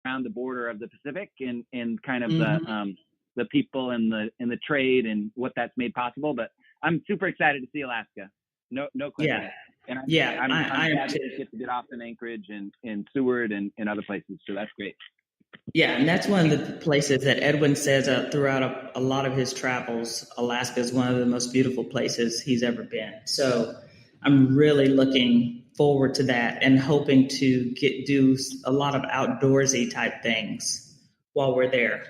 around the border of the Pacific and kind of Mm-hmm. the people and the trade and what that's made possible. But I'm super excited to see Alaska. No question. Yeah. And Yeah. I'm I am sad too. to get to get off in Anchorage and Seward and other places. So that's great. Yeah, and that's one of the places that Edwin says throughout a lot of his travels. Alaska is one of the most beautiful places he's ever been. So I'm really looking forward to that and hoping to do a lot of outdoorsy type things while we're there.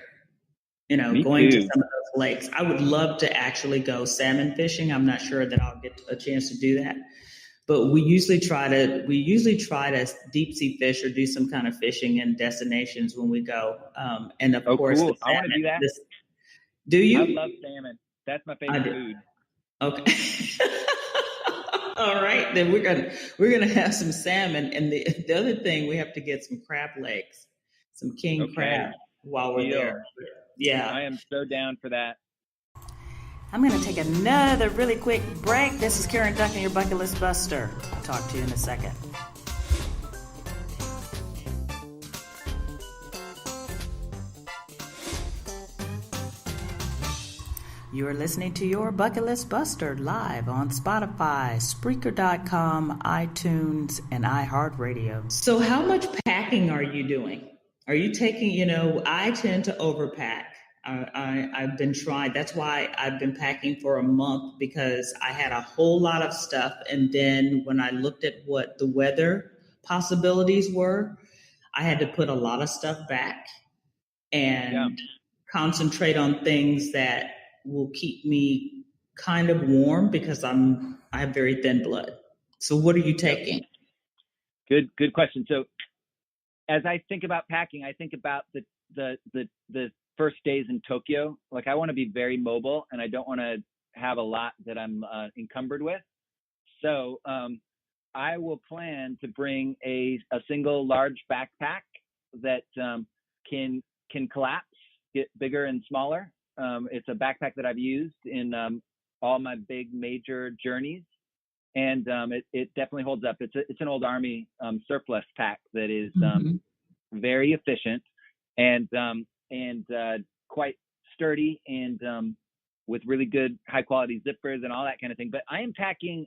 Me Going to too. some of those lakes. I would love to actually go salmon fishing. I'm not sure that I'll get a chance to do that, but we usually try to deep sea fish or do some kind of fishing in destinations when we go. And of Oh, course, the cool. I want to salmon. do that. Do I you? love salmon. That's my I favorite do. food. Okay. All right, then we're gonna have some salmon, and the other thing, we have to get some crab legs, some king Okay. crab while we're Deal. there. Yeah. I am so down for that. I'm going to take another really quick break. This is Karen Duncan, your bucket list buster. I'll talk to you in a second. You are listening to your Bucket List Buster live on Spotify, Spreaker.com, iTunes, and iHeartRadio. So how much packing are you doing? Are you taking, I tend to overpack. I've been trying. That's why I've been packing for a month, because I had a whole lot of stuff. And then when I looked at what the weather possibilities were, I had to put a lot of stuff back and concentrate on things that will keep me kind of warm, because I have very thin blood. So what are you taking? Good question. So as I think about packing, I think about the first days in Tokyo. Like, I want to be very mobile, and I don't want to have a lot that I'm encumbered with. So I will plan to bring a single large backpack that can collapse, get bigger and smaller. It's a backpack that I've used in all my big major journeys, and it definitely holds up. It's an old Army surplus pack that is very efficient and quite sturdy, and with really good high quality zippers and all that kind of thing. But I am packing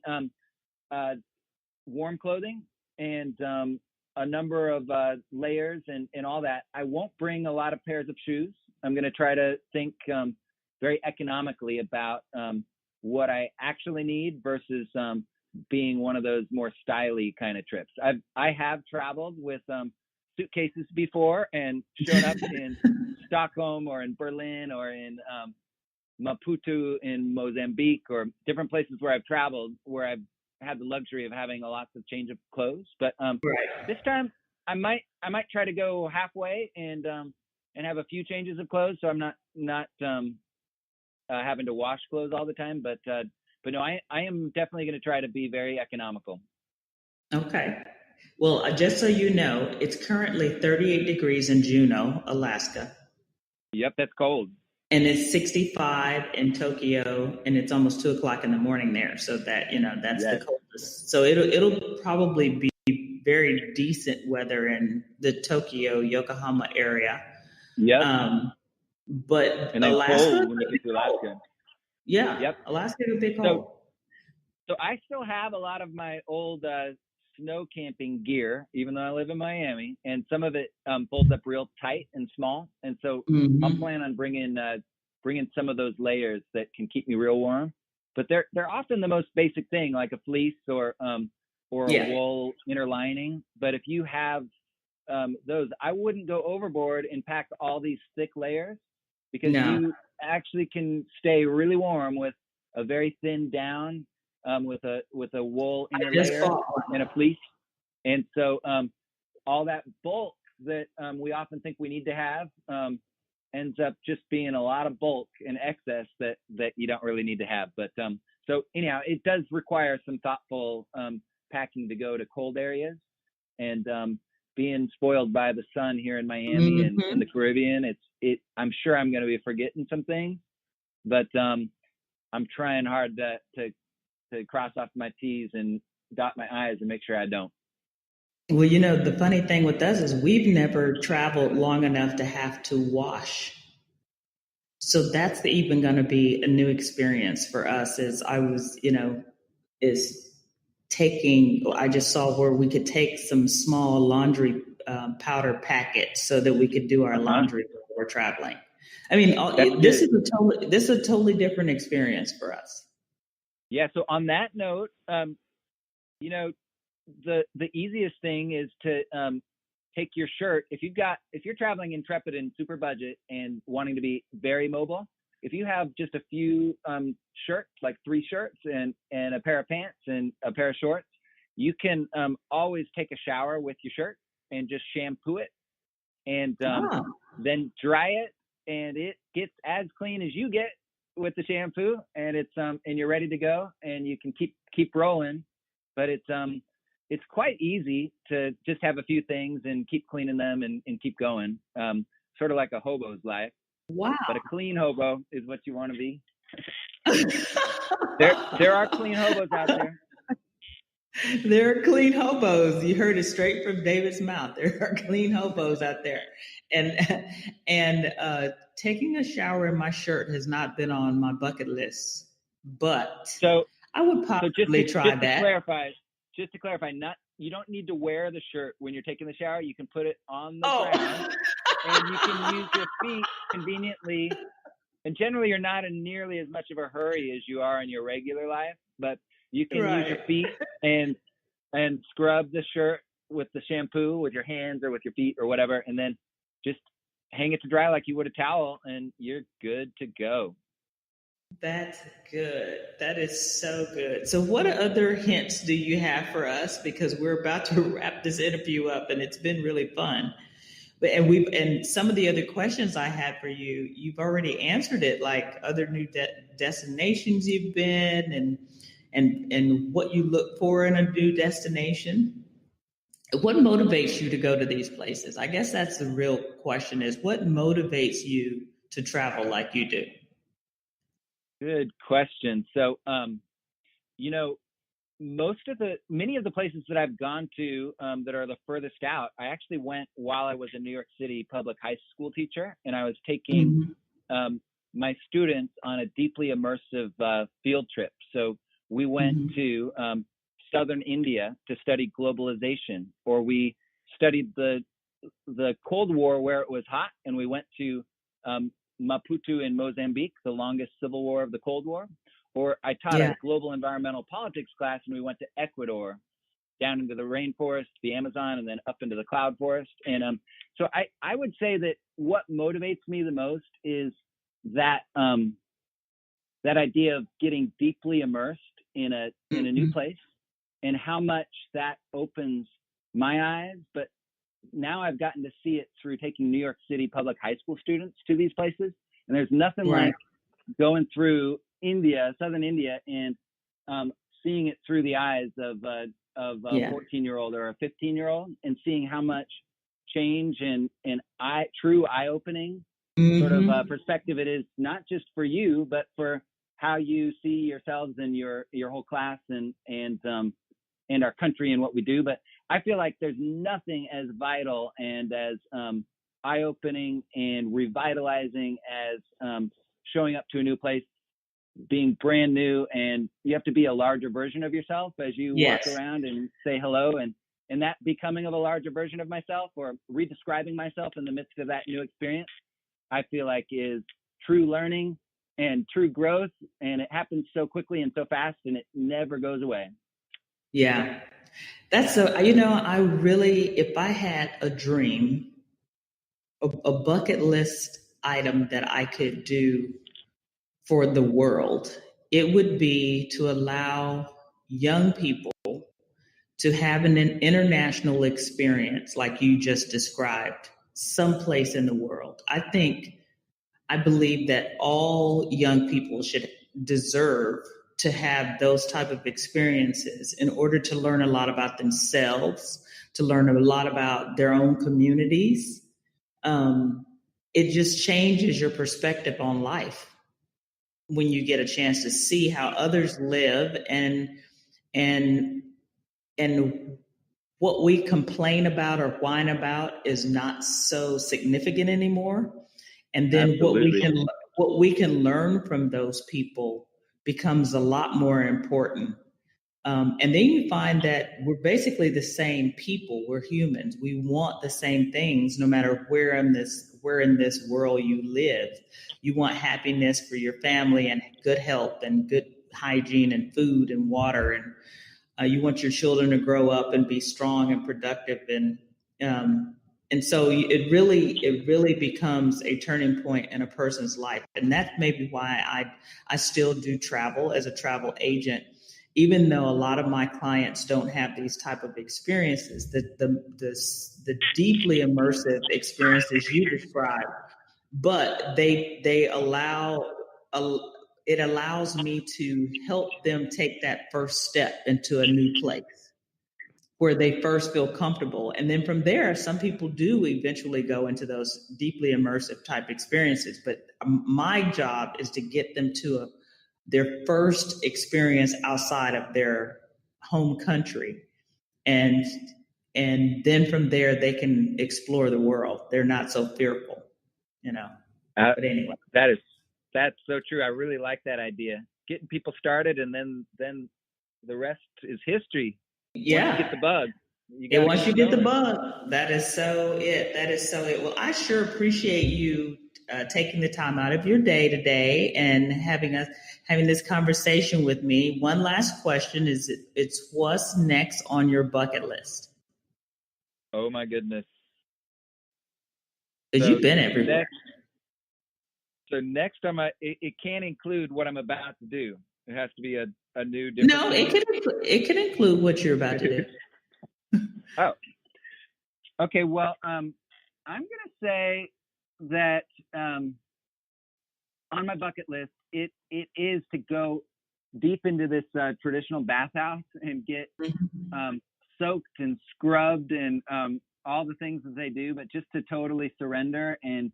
warm clothing and a number of layers and all that. I won't bring a lot of pairs of shoes. I'm going to try to think very economically about what I actually need versus being one of those more styly kind of trips. I have traveled with suitcases before and shown up in Stockholm or in Berlin or in Maputo in Mozambique, or different places where I've traveled where I've had the luxury of having lots of change of clothes. But this time I might try to go halfway and have a few changes of clothes, so I'm not having to wash clothes all the time. But no, I am definitely going to try to be very economical. Okay. Well, just so you know, it's currently 38 degrees in Juneau, Alaska. Yep, that's cold. And it's 65 in Tokyo, and it's almost 2:00 in the morning there. So that, that's the coldest. So it'll probably be very decent weather in the Tokyo, Yokohama area. Yep. But and Alaska, cold when you get to Alaska. Yeah. Yep. Alaska is a bit cold. So I still have a lot of my old snow camping gear, even though I live in Miami, and some of it folds up real tight and small. And so I'll plan on bringing some of those layers that can keep me real warm. But they're often the most basic thing, like a fleece or a wool inner lining. But if you have those, I wouldn't go overboard and pack all these thick layers, because you actually can stay really warm with a very thin down, with a wool inner layer and a fleece. And so all that bulk that we often think we need to have ends up just being a lot of bulk and excess that you don't really need to have. But so anyhow, it does require some thoughtful packing to go to cold areas. And being spoiled by the sun here in Miami and in the Caribbean, I'm sure I'm going to be forgetting some things, but I'm trying hard to cross off my T's and dot my I's and make sure I don't. Well, you know, the funny thing with us is we've never traveled long enough to have to wash. So that's even going to be a new experience for us. Is I was, you know, is taking. I just saw where we could take some small laundry powder packets so that we could do our laundry while we're traveling. I mean, this is a totally different experience for us. Yeah. So on that note, you know, the easiest thing is to take your shirt. If you're traveling intrepid and super budget and wanting to be very mobile, if you have just a few shirts, like 3 shirts and a pair of pants and a pair of shorts, you can always take a shower with your shirt and just shampoo it and then dry it, and it gets as clean as you get with the shampoo, and it's and you're ready to go, and you can keep rolling. But it's quite easy to just have a few things and keep cleaning them and keep going. Sort of like a hobo's life. Wow. But a clean hobo is what you want to be. There are clean hobos out there. There are clean hobos. You heard it straight from David's mouth. There are clean hobos out there. And taking a shower in my shirt has not been on my bucket list, but so I would possibly try that. Just to clarify, you don't need to wear the shirt when you're taking the shower. You can put it on the ground, and you can use your feet conveniently. And generally, you're not in nearly as much of a hurry as you are in your regular life, but you can use your feet and scrub the shirt with the shampoo with your hands or with your feet or whatever, and then just hang it to dry like you would a towel, and you're good to go. That's good. That is so good. So what other hints do you have for us? Because we're about to wrap this interview up, and it's been really fun. And some of the other questions I had for you, you've already answered it, like other new destinations you've been and what you look for in a new destination. What motivates you to go to these places? I guess that's the real question, is what motivates you to travel like you do? Good question. So, you know, many of the places that I've gone to that are the furthest out, I actually went while I was a New York City public high school teacher, and I was taking my students on a deeply immersive field trip. So we went to southern India to study globalization, or we studied the Cold War where it was hot, and we went to Maputo in Mozambique, the longest civil war of the Cold War. Or I taught a global environmental politics class, and we went to Ecuador, down into the rainforest, the Amazon, and then up into the cloud forest. And so I would say that what motivates me the most is that that idea of getting deeply immersed in a new place, and how much that opens my eyes. But now I've gotten to see it through taking New York City public high school students to these places. And there's nothing like going through India, southern India, and seeing it through the eyes of a 14-year-old or a 15-year-old, and seeing how much change and true eye-opening sort of perspective it is, not just for you, but for how you see yourselves and your whole class and our country and what we do. But I feel like there's nothing as vital and as eye-opening and revitalizing as showing up to a new place, being brand new, and you have to be a larger version of yourself as you walk around and say hello, and that becoming of a larger version of myself, or redescribing myself in the midst of that new experience, I feel like is true learning and true growth, and it happens so quickly and so fast, and it never goes away. Yeah. That's I really, if I had a dream, a bucket list item that I could do for the world, it would be to allow young people to have an international experience like you just described, someplace in the world. I believe that all young people should deserve to have those type of experiences in order to learn a lot about themselves, to learn a lot about their own communities. It just changes your perspective on life when you get a chance to see how others live and what we complain about or whine about is not so significant anymore. And then what we can learn from those people becomes a lot more important. And then you find that we're basically the same people. We're humans. We want the same things, no matter where in this world you live. You want happiness for your family and good health and good hygiene and food and water, and you want your children to grow up and be strong and productive, and so it really becomes a turning point in a person's life. And that's maybe why I still do travel as a travel agent, even though a lot of my clients don't have these type of experiences, the deeply immersive experiences you describe, but it allows me to help them take that first step into a new place where they first feel comfortable. And then from there, some people do eventually go into those deeply immersive type experiences. But my job is to get them to their first experience outside of their home country. And then from there, they can explore the world. They're not so fearful, But anyway. That's so true. I really like that idea. Getting people started, and then the rest is history. Yeah. Once you get the bug. Once you get the bug, that is so it. Well, I sure appreciate you taking the time out of your day today and having this conversation with me. One last question it's what's next on your bucket list? Oh my goodness. Because you've been everywhere. So next time it can't include what I'm about to do. It has to be a new different. No, it can include what you're about to do. Oh. Okay, well, I'm gonna say that on my bucket list, it is to go deep into this traditional bathhouse and get soaked and scrubbed and all the things that they do, but just to totally surrender and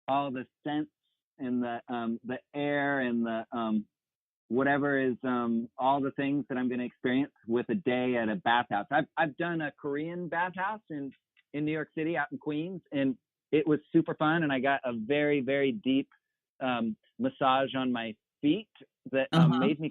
all the scents and the air and the whatever is all the things that I'm going to experience with a day at a bathhouse. I've done a Korean bathhouse in New York City out in Queens, and it was super fun. And I got a very, very deep massage on my feet that made me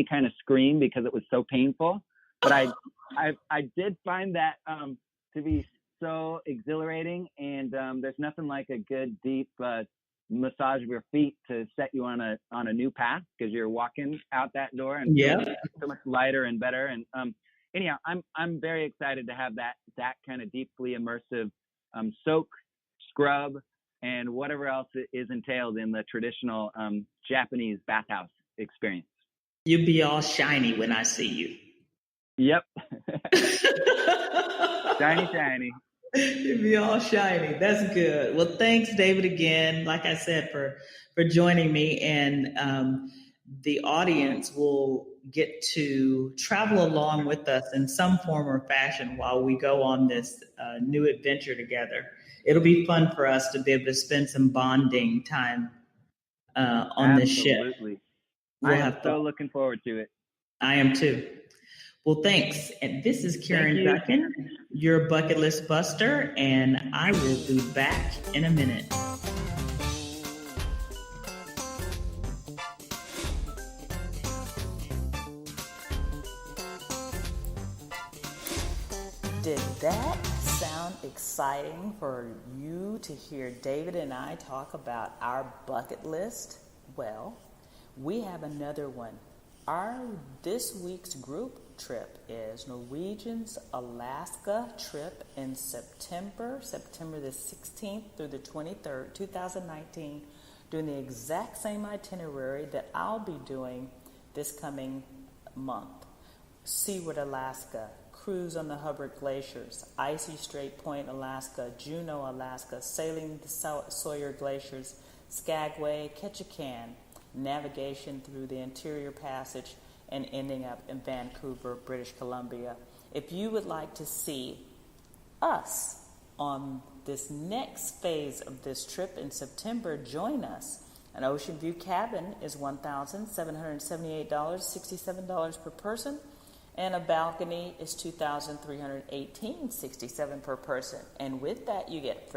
kind of scream because it was so painful. But I did find that to be so exhilarating, and there's nothing like a good deep massage of your feet to set you on a new path, because you're walking out that door and so much lighter and better. And anyhow, I'm very excited to have that kind of deeply immersive soak, scrub, and whatever else is entailed in the traditional Japanese bathhouse experience. You'll be all shiny when I see you. Yep. Shiny. You'll be all shiny. That's good. Well, thanks, David, again, like I said, for joining me. And the audience will get to travel along with us in some form or fashion while we go on this new adventure together. It'll be fun for us to be able to spend some bonding time on this ship. Absolutely. I am so looking forward to it. I am too. Well, thanks. And this is Karen Duncan, your bucket list buster, and I will be back in a minute. Did that sound exciting for you to hear David and I talk about our bucket list? Well, we have another one. This week's group trip is Norwegian's Alaska trip in September the 16th through the 23rd, 2019, doing the exact same itinerary that I'll be doing this coming month. Seaward, Alaska, cruise on the Hubbard Glaciers, Icy Strait Point, Alaska, Juneau, Alaska, sailing the Sawyer Glaciers, Skagway, Ketchikan, navigation through the Interior Passage, and ending up in Vancouver, British Columbia. If you would like to see us on this next phase of this trip in September, join us. An Ocean View cabin is $1,778, $67 per person, And a balcony is $2,318.67 per person. And with that, you get